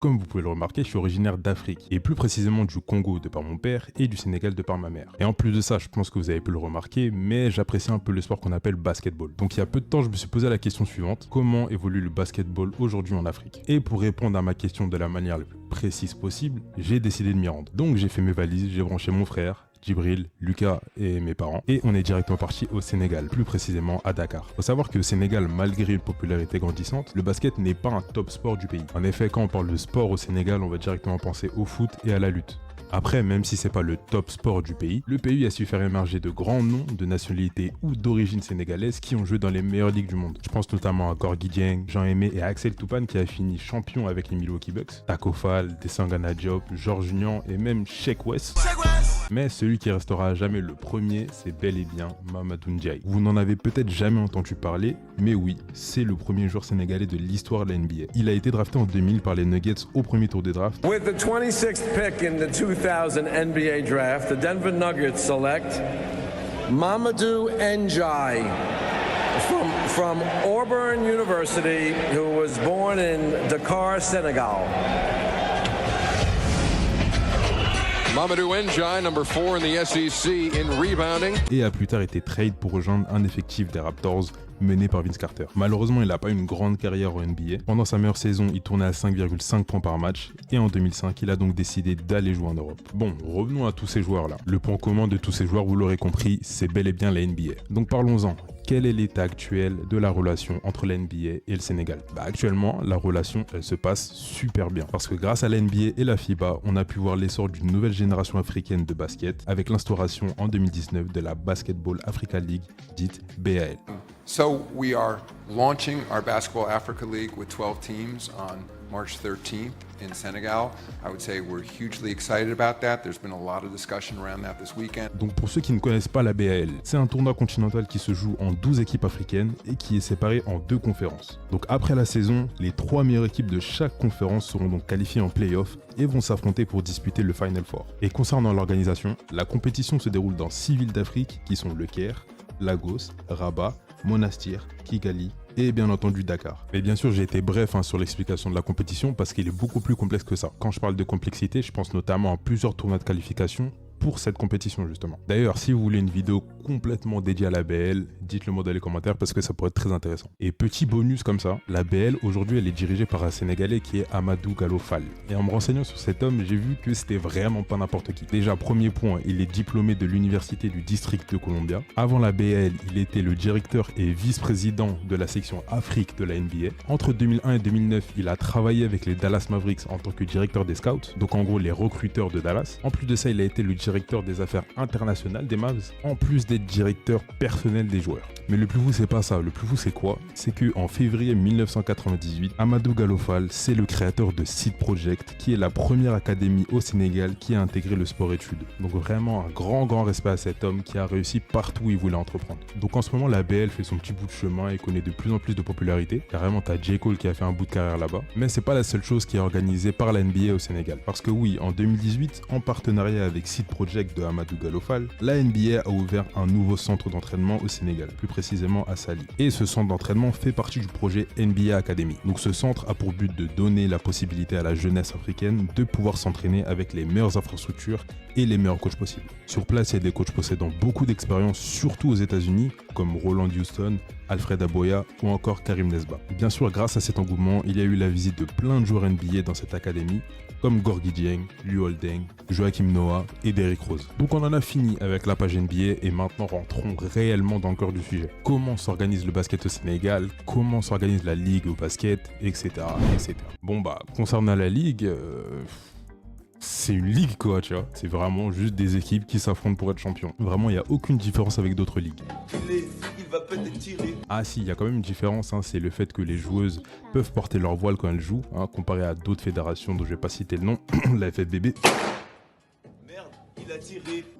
Comme vous pouvez le remarquer, je suis originaire d'Afrique, et plus précisément du Congo de par mon père et du Sénégal de par ma mère. Et en plus de ça, je pense que vous avez pu le remarquer, mais j'apprécie un peu le sport qu'on appelle basketball. Donc il y a peu de temps, je me suis posé la question suivante: comment évolue le basketball aujourd'hui en Afrique? Et pour répondre à ma question de la manière la plus précise possible, j'ai décidé de m'y rendre. Donc j'ai fait mes valises, j'ai branché mon frère, Djibril, Lucas et mes parents, et on est directement parti au Sénégal, plus précisément à Dakar. Faut savoir que au Sénégal, malgré une popularité grandissante, le basket n'est pas un top sport du pays. En effet, quand on parle de sport au Sénégal, on va directement penser au foot et à la lutte. Après, même si c'est pas le top sport du pays, le pays a su faire émerger de grands noms de nationalité ou d'origine sénégalaise qui ont joué dans les meilleures ligues du monde. Je pense notamment à Gorgui Dieng, Jean-Aimé et Axel Toupane qui a fini champion avec les Milwaukee Bucks, Taco Fall, Desangana Diop, Georges Niang et même Sheik Wes. Mais celui qui restera à jamais le premier, c'est bel et bien Mamadou Ndiaye. Vous n'en avez peut-être jamais entendu parler, mais oui, c'est le premier joueur sénégalais de l'histoire de la NBA. Il a été drafté en 2000 par les Nuggets au premier tour des drafts. With the 26th pick in the 2000 NBA draft, the Denver Nuggets select Mamadou Ndiaye from Auburn University, who was born in Dakar, Senegal. Mamadou Ndiaye, number 4 in the SEC in rebounding. Et a plus tard été trade pour rejoindre un effectif des Raptors mené par Vince Carter. Malheureusement, il n'a pas une grande carrière en NBA. Pendant sa meilleure saison, il tournait à 5,5 points par match, et en 2005, il a donc décidé d'aller jouer en Europe. Bon, revenons à tous ces joueurs-là. Le point commun de tous ces joueurs, vous l'aurez compris, c'est bel et bien la NBA. Donc parlons-en. Quel est l'état actuel de la relation entre la NBA et le Sénégal? Actuellement, la relation, elle se passe super bien. Parce que grâce à la NBA et la FIBA, on a pu voir l'essor d'une nouvelle génération africaine de basket avec l'instauration en 2019 de la Basketball Africa League, dite BAL. So we are launching our Basketball Africa League with 12 teams on March 13th in Senegal. I would say we're hugely excited about that. There's been a lot of discussion around that this weekend. Donc pour ceux qui ne connaissent pas la BAL, c'est un tournoi continental qui se joue en 12 équipes africaines et qui est séparé en 2 conférences. Donc après la saison, les 3 meilleures équipes de chaque conférence seront donc qualifiées en play-off et vont s'affronter pour disputer le Final Four. Et concernant l'organisation, la compétition se déroule dans 6 villes d'Afrique qui sont le Caire, Lagos, Rabat, Monastir, Kigali et bien entendu Dakar. Mais bien sûr, j'ai été bref sur l'explication de la compétition parce qu'il est beaucoup plus complexe que ça. Quand je parle de complexité, je pense notamment à plusieurs tournois de qualification pour cette compétition justement. D'ailleurs, si vous voulez une vidéo complètement dédiée à la BL, dites-le moi dans les commentaires parce que ça pourrait être très intéressant. Et petit bonus comme ça, la BL aujourd'hui elle est dirigée par un Sénégalais qui est Amadou Gallo Fall. Et en me renseignant sur cet homme, j'ai vu que c'était vraiment pas n'importe qui. Déjà, premier point, il est diplômé de l'université du district de Columbia. Avant la BL, il était le directeur et vice-président de la section Afrique de la NBA. Entre 2001 et 2009, il a travaillé avec les Dallas Mavericks en tant que directeur des scouts, donc en gros les recruteurs de Dallas. En plus de ça, il a été le directeur des affaires internationales des Mavs, en plus d'être directeur personnel des joueurs. Mais le plus fou, c'est pas ça. Le plus fou, c'est quoi? C'est que en février 1998, Amadou Gallo Fall, c'est le créateur de Seed Project, qui est la première académie au Sénégal qui a intégré le sport-études. Donc vraiment un grand respect à cet homme qui a réussi partout où il voulait entreprendre. Donc en ce moment, la BL fait son petit bout de chemin et connaît de plus en plus de popularité. Carrément, t'as J. Cole qui a fait un bout de carrière là-bas. Mais c'est pas la seule chose qui est organisée par la NBA au Sénégal. Parce que oui, en 2018, en partenariat avec Seed Project de Amadou Gallo Fall, la NBA a ouvert un nouveau centre d'entraînement au Sénégal, plus précisément à Saly. Et ce centre d'entraînement fait partie du projet NBA Academy. Donc ce centre a pour but de donner la possibilité à la jeunesse africaine de pouvoir s'entraîner avec les meilleures infrastructures et les meilleurs coachs possibles. Sur place, il y a des coachs possédant beaucoup d'expérience, surtout aux États-Unis, comme Roland Houston, Alfred Aboya ou encore Karim Nesba. Bien sûr, grâce à cet engouement, il y a eu la visite de plein de joueurs NBA dans cette académie, comme Gorgui Dieng, Liu Holdeng, Joachim Noah et Derrick Rose. Donc on en a fini avec la page NBA et maintenant rentrons réellement dans le cœur du sujet. Comment s'organise le basket au Sénégal, comment s'organise la ligue au basket, etc. etc. Bon concernant la ligue... c'est une ligue quoi, tu vois. C'est vraiment juste des équipes qui s'affrontent pour être champion. Vraiment, il n'y a aucune différence avec d'autres ligues. Ah si, il y a quand même une différence, c'est le fait que les joueuses peuvent porter leur voile quand elles jouent, comparé à d'autres fédérations dont je vais pas citer le nom, la FFBB.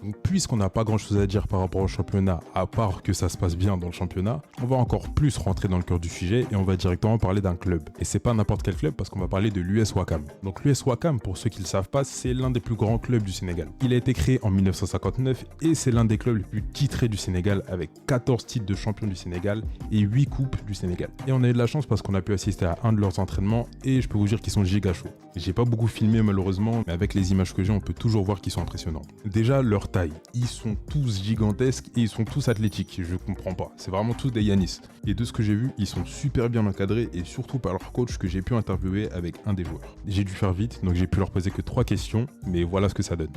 Donc, puisqu'on n'a pas grand chose à dire par rapport au championnat, à part que ça se passe bien dans le championnat, on va encore plus rentrer dans le cœur du sujet et on va directement parler d'un club. Et c'est pas n'importe quel club parce qu'on va parler de l'US Ouakam. Donc l'US Ouakam, pour ceux qui ne le savent pas, c'est l'un des plus grands clubs du Sénégal. Il a été créé en 1959 et c'est l'un des clubs les plus titrés du Sénégal avec 14 titres de champion du Sénégal et 8 coupes du Sénégal. Et on a eu de la chance parce qu'on a pu assister à un de leurs entraînements et je peux vous dire qu'ils sont giga chauds. J'ai pas beaucoup filmé malheureusement, mais avec les images que j'ai, on peut toujours voir qu'ils sont impressionnants. Déjà, leur taille. Ils sont tous gigantesques et ils sont tous athlétiques. Je comprends pas. C'est vraiment tous des Yanis. Et de ce que j'ai vu, ils sont super bien encadrés et surtout par leur coach que j'ai pu interviewer avec un des joueurs. J'ai dû faire vite, donc j'ai pu leur poser que 3 questions, mais voilà ce que ça donne.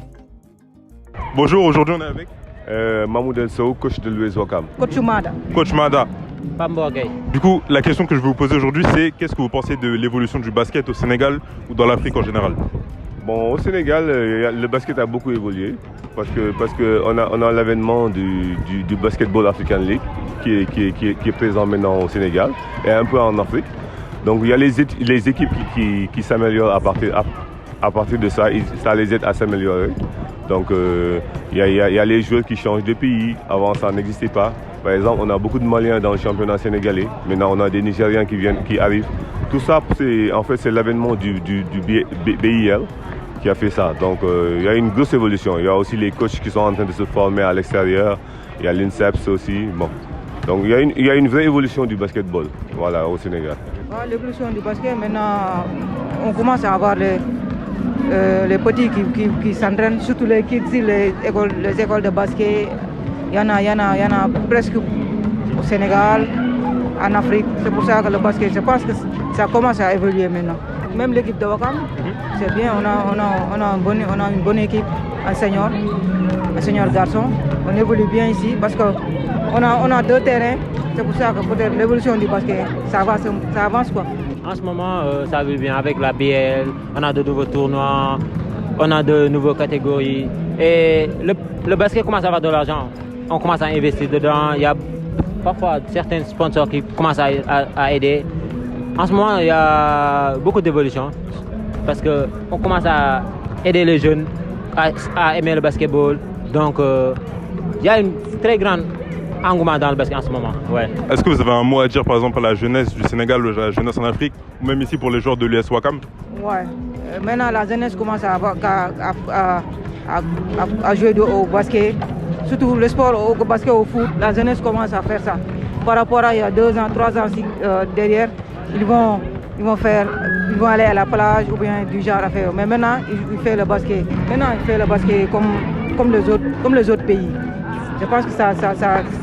Bonjour, aujourd'hui on est avec Mahmoud El Sow, coach de l'US Ouakam. Coach Mada. Coach Mada. Pambo Gay. Du coup, la question que je vais vous poser aujourd'hui, c'est qu'est-ce que vous pensez de l'évolution du basket au Sénégal ou dans l'Afrique en général? Bon, au Sénégal, le basket a beaucoup évolué parce que on a l'avènement du Basketball African League qui est présent maintenant au Sénégal et un peu en Afrique. Donc il y a les équipes qui s'améliorent à partir de ça, ça les aide à s'améliorer. Donc il y a les joueurs qui changent de pays. Avant ça n'existait pas. Par exemple, on a beaucoup de Maliens dans le championnat sénégalais. Maintenant, on a des Nigériens qui arrivent. Tout ça, c'est l'avènement du BIL qui a fait ça. Donc il y a une grosse évolution. Il y a aussi les coachs qui sont en train de se former à l'extérieur. Il y a l'INSEPS aussi. Bon. Donc il y a une vraie évolution du basketball, voilà, au Sénégal. L'évolution du basket, maintenant, on commence à avoir les petits qui s'entraînent, surtout les kids, les écoles de basket. Il y en a presque au Sénégal, en Afrique. C'est pour ça que le basket, je pense que ça commence à évoluer maintenant. Même l'équipe de Ouakam, c'est bien, on a une bonne équipe, un senior garçon. On évolue bien ici parce qu'on a 2 terrains. C'est pour ça que peut-être l'évolution du basket, ça avance quoi. En ce moment, ça va bien avec la BL, on a de nouveaux tournois, on a de nouvelles catégories. Et le basket commence à avoir de l'argent. On commence à investir dedans. Il y a parfois certains sponsors qui commencent à aider. En ce moment, il y a beaucoup d'évolution parce qu'on commence à aider les jeunes à aimer le basketball. Donc, il y a une très grande engouement dans le basket en ce moment. Ouais. Est-ce que vous avez un mot à dire par exemple à la jeunesse du Sénégal ou à la jeunesse en Afrique, ou même ici pour les joueurs de l'US Ouakam? Ouais. Maintenant, la jeunesse commence à jouer au basket. Surtout le sport, au basket, au foot, la jeunesse commence à faire ça. Par rapport à il y a 2 ans, 3 ans derrière, ils vont aller à la plage ou bien du genre à faire. Mais maintenant, ils font le basket. Maintenant, ils font le basket comme les autres pays. Je pense que ça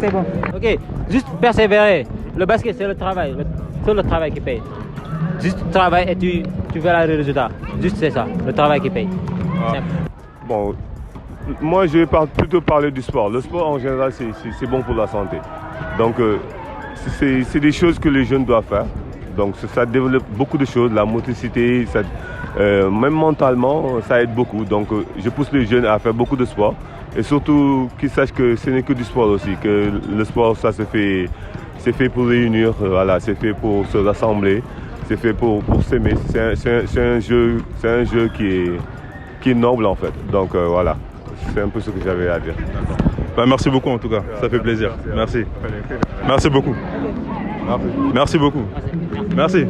c'est bon. Ok, juste persévérer. Le basket, c'est le travail. C'est le travail qui paye. Juste travail et tu verras le résultat. Juste c'est ça, le travail qui paye. Bon, moi je vais plutôt parler du sport. Le sport en général, c'est bon pour la santé. Donc c'est des choses que les jeunes doivent faire. Donc ça développe beaucoup de choses, la motricité, même mentalement, ça aide beaucoup. Donc je pousse les jeunes à faire beaucoup de sport. Et surtout qu'ils sachent que ce n'est que du sport aussi, que le sport, ça c'est fait pour réunir, voilà, c'est fait pour se rassembler, c'est fait pour s'aimer. C'est un jeu qui est noble en fait. Donc voilà, c'est un peu ce que j'avais à dire. Bah, merci beaucoup en tout cas, ça fait plaisir. Merci. Merci beaucoup. Merci beaucoup. Merci.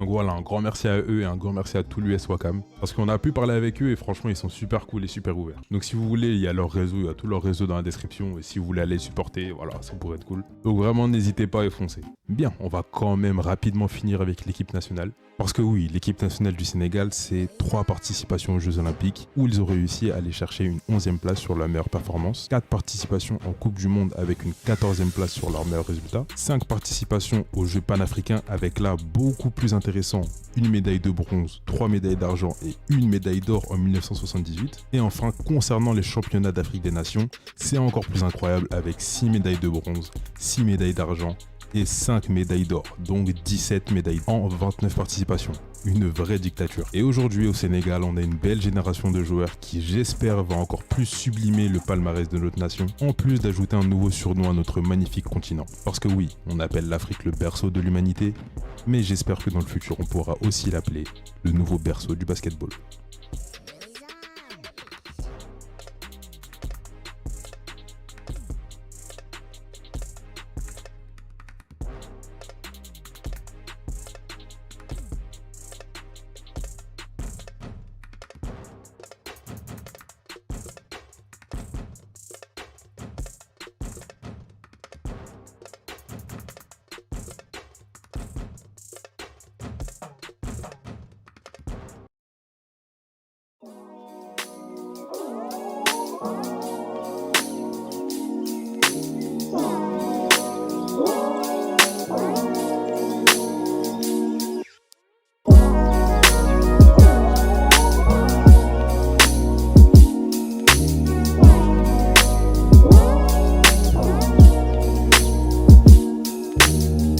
Donc voilà, un grand merci à eux et un grand merci à tout l'US Ouakam. Parce qu'on a pu parler avec eux et franchement, ils sont super cool et super ouverts. Donc si vous voulez, il y a leur réseau, il y a tout leur réseau dans la description. Et si vous voulez aller supporter, voilà, ça pourrait être cool. Donc vraiment, n'hésitez pas à foncer. Bien, on va quand même rapidement finir avec l'équipe nationale. Parce que oui, l'équipe nationale du Sénégal, c'est 3 participations aux Jeux Olympiques où ils ont réussi à aller chercher une 11e place sur leur meilleure performance, 4 participations en Coupe du Monde avec une 14e place sur leur meilleur résultat, 5 participations aux Jeux panafricains avec là beaucoup plus intéressant, une médaille de bronze, 3 médailles d'argent et une médaille d'or en 1978. Et enfin, concernant les championnats d'Afrique des Nations, c'est encore plus incroyable avec 6 médailles de bronze, 6 médailles d'argent et 5 médailles d'or, donc 17 médailles en 29 participations. Une vraie dictature. Et aujourd'hui au Sénégal, on a une belle génération de joueurs qui, j'espère, va encore plus sublimer le palmarès de notre nation, en plus d'ajouter un nouveau surnom à notre magnifique continent. Parce que oui, on appelle l'Afrique le berceau de l'humanité, mais j'espère que dans le futur, on pourra aussi l'appeler le nouveau berceau du basketball.